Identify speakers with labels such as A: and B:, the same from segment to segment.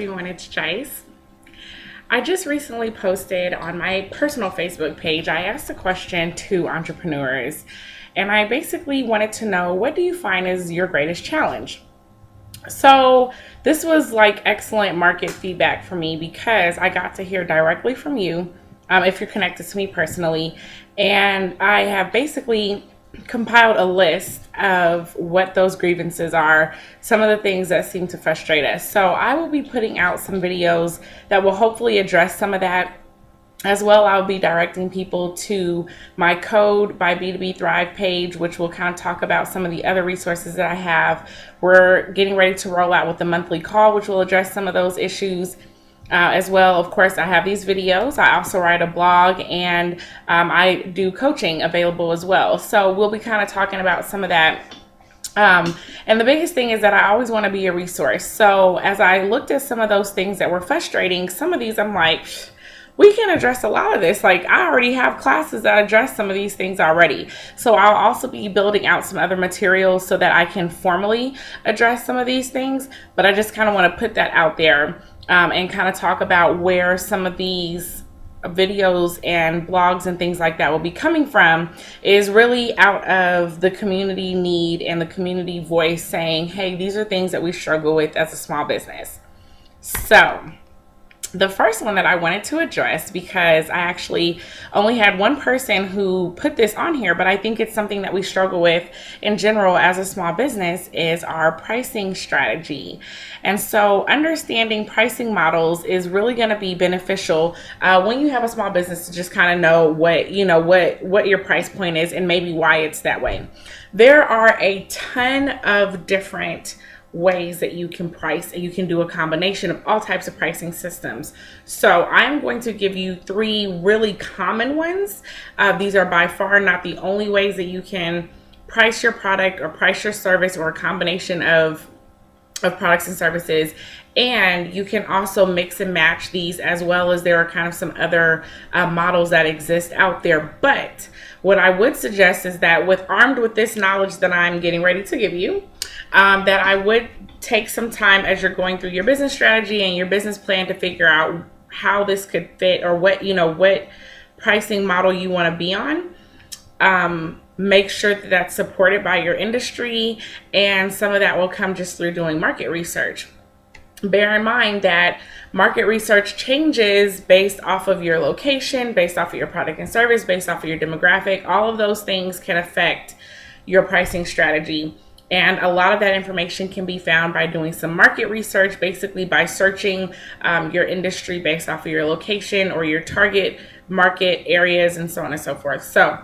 A: everyone, it's Jace. I just recently posted on my personal Facebook page. I asked a question to entrepreneurs, and I basically wanted to know, what do you find is your greatest challenge? So this was like excellent market feedback for me because I got to hear directly from you, if you're connected to me personally. And I have basically compiled a list of what those grievances are, some of the things that seem to frustrate us. So I will be putting out some videos that will hopefully address some of that. As well, I'll be directing people to my Code by B2B Thrive page, which will kind of talk about some of the other resources that I have. We're getting ready to roll out with the monthly call, which will address some of those issues. As well, of course, I have these videos. I also write a blog, and I do coaching available as well. So we'll be kind of talking about some of that. And the biggest thing is that I always want to be a resource. So as I looked at some of those things that were frustrating, some of these I'm like, we can address a lot of this. Like, I already have classes that address some of these things already. So I'll also be building out some other materials so that I can formally address some of these things. But I just kind of want to put that out there, and kind of talk about where some of these videos and blogs and things like that will be coming from, is really out of the community need and the community voice saying, hey, these are things that we struggle with as a small business. So the first one that I wanted to address, because I actually only had one person who put this on here, but I think it's something that we struggle with in general as a small business, is our pricing strategy. And so understanding pricing models is really going to be beneficial when you have a small business, to just kind of know what your price point is and maybe why it's that way. There are a ton of different ways that you can price, and you can do a combination of all types of pricing systems. So I'm going to give you three really common ones. These are by far not the only ways that you can price your product or price your service, or a combination of products and services. And you can also mix and match these, as well as there are kind of some other models that exist out there. But what I would suggest is that armed with this knowledge that I'm getting ready to give you, that I would take some time as you're going through your business strategy and your business plan to figure out how this could fit, or what pricing model you want to be on. Make sure that that's supported by your industry, and some of that will come just through doing market research. Bear in mind that market research changes based off of your location, based off of your product and service, based off of your demographic. All of those things can affect your pricing strategy. And a lot of that information can be found by doing some market research, basically by searching your industry based off of your location or your target market areas, and so on and so forth. So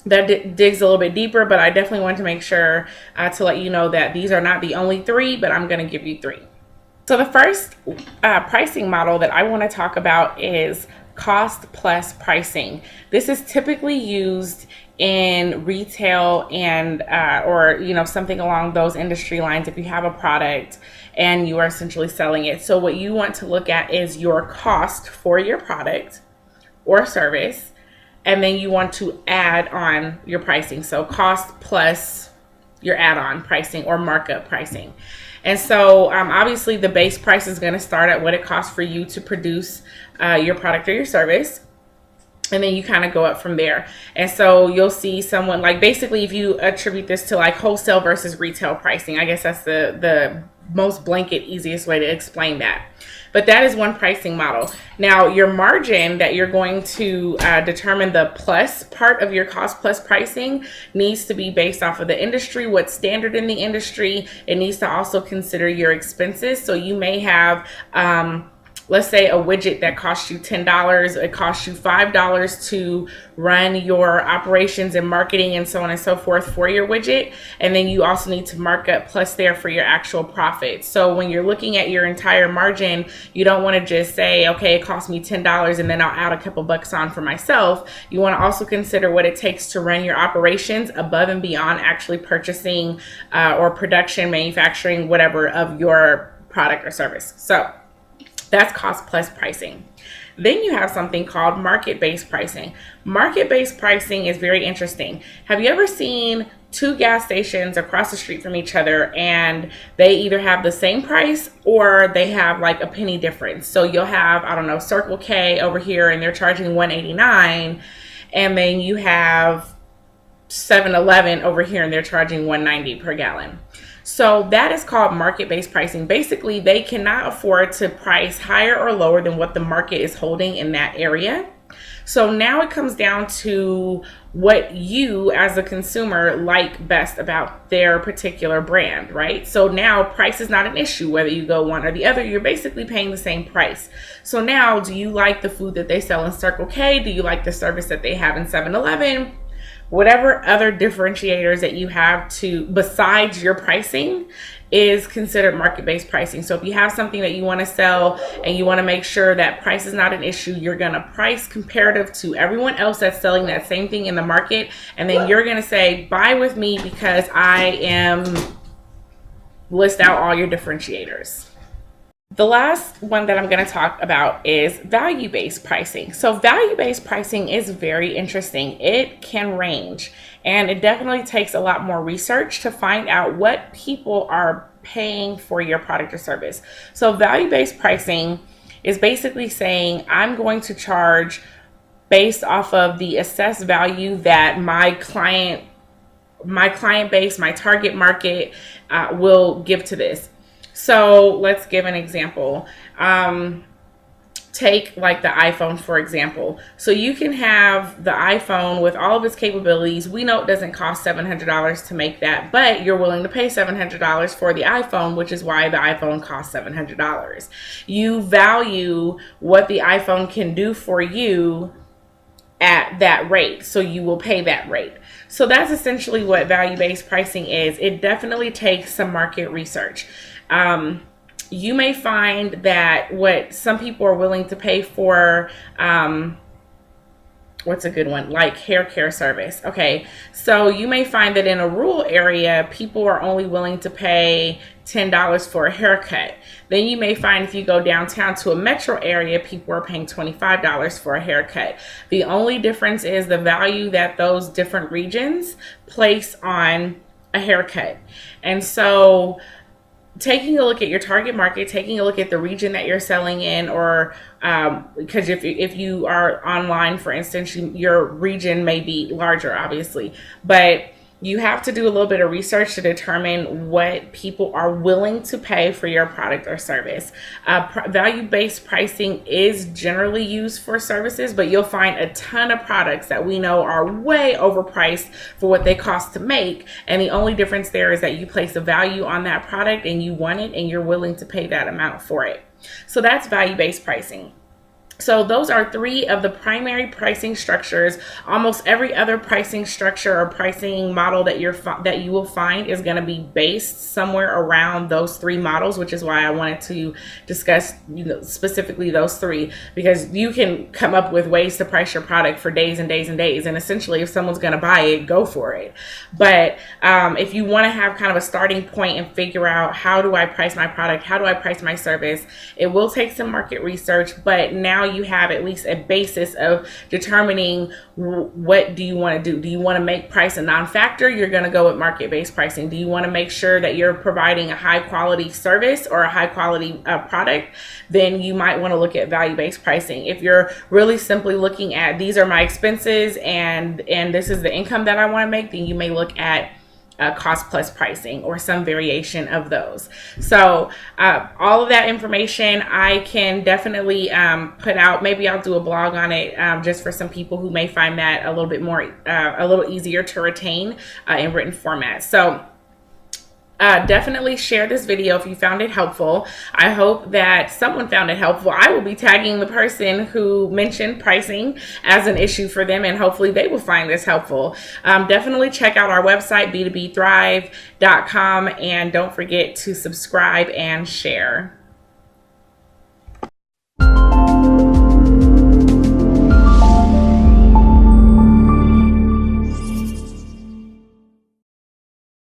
A: that digs a little bit deeper, but I definitely want to make sure to let you know that these are not the only three, but I'm going to give you three. So the first pricing model that I want to talk about is cost plus pricing. This is typically used in retail and or something along those industry lines, if you have a product and you are essentially selling it. So what you want to look at is your cost for your product or service, and then you want to add on your pricing. So cost plus your add-on pricing or markup pricing. And so obviously the base price is going to start at what it costs for you to produce your product or your service. And then you kind of go up from there. And so you'll see someone, like, basically if you attribute this to like wholesale versus retail pricing, I guess that's the most blanket, easiest way to explain that. But that is one pricing model. Now, your margin that you're going to determine the plus part of your cost plus pricing needs to be based off of the industry, what's standard in the industry. It needs to also consider your expenses. So you may have, let's say, a widget that costs you $10, it costs you $5 to run your operations and marketing and so on and so forth for your widget. And then you also need to mark up plus there for your actual profit. So when you're looking at your entire margin, you don't want to just say, okay, it cost me $10 and then I'll add a couple bucks on for myself. You want to also consider what it takes to run your operations above and beyond actually purchasing or production, manufacturing, whatever of your product or service. So that's cost plus pricing. Then you have something called market-based pricing. Market-based pricing is very interesting. Have you ever seen two gas stations across the street from each other and they either have the same price or they have like a penny difference? So you'll have, I don't know, Circle K over here and they're charging $1.89, and then you have 7-Eleven over here and they're charging $1.90 per gallon. So that is called market-based pricing. Basically, they cannot afford to price higher or lower than what the market is holding in that area. So now it comes down to what you as a consumer like best about their particular brand, right? So now price is not an issue. Whether you go one or the other, you're basically paying the same price. So now, do you like the food that they sell in Circle K? Do you like the service that they have in 7-Eleven? Whatever other differentiators that you have to besides your pricing is considered market-based pricing. So if you have something that you want to sell and you want to make sure that price is not an issue, you're going to price comparative to everyone else that's selling that same thing in the market. And then you're going to say, buy with me because I am, list out all your differentiators. The last one that I'm going to talk about is value-based pricing. So value-based pricing is very interesting. It can range, and it definitely takes a lot more research to find out what people are paying for your product or service. So value-based pricing is basically saying I'm going to charge based off of the assessed value that my client base, my target market will give to this. So let's give an example. Take like the iPhone, for example. So you can have the iPhone with all of its capabilities. We know it doesn't cost $700 to make that, but you're willing to pay $700 for the iPhone, which is why the iPhone costs $700. You value what the iPhone can do for you at that rate, so you will pay that rate. So that's essentially what value-based pricing is. It definitely takes some market research. You may find that what some people are willing to pay for, what's a good one? Like hair care service. Okay. So you may find that in a rural area, people are only willing to pay $10 for a haircut. Then you may find if you go downtown to a metro area, people are paying $25 for a haircut. The only difference is the value that those different regions place on a haircut. And so taking a look at your target market, taking a look at the region that you're selling in, or because if you are online, for instance, your region may be larger, obviously, but you have to do a little bit of research to determine what people are willing to pay for your product or service. Value-based pricing is generally used for services, but you'll find a ton of products that we know are way overpriced for what they cost to make. And the only difference there is that you place a value on that product and you want it and you're willing to pay that amount for it. So that's value-based pricing. So those are three of the primary pricing structures. Almost every other pricing structure or pricing model that you will find is going to be based somewhere around those three models, which is why I wanted to discuss, specifically those three, because you can come up with ways to price your product for days and days and days. And essentially, if someone's going to buy it, go for it. But if you want to have kind of a starting point and figure out how do I price my product, how do I price my service, it will take some market research, but now you have at least a basis of determining what do you want to do. Do you want to make price a non-factor? You're going to go with market-based pricing. Do you want to make sure that you're providing a high-quality service or a high-quality product? Then you might want to look at value-based pricing. If you're really simply looking at these are my expenses and this is the income that I want to make, then you may look at cost plus pricing or some variation of those. So all of that information I can definitely put out. Maybe I'll do a blog on it just for some people who may find that a little bit more, a little easier to retain in written format. So definitely share this video if you found it helpful. I hope that someone found it helpful. I will be tagging the person who mentioned pricing as an issue for them, and hopefully they will find this helpful. Definitely check out our website, b2bthrive.com, and don't forget to subscribe and share.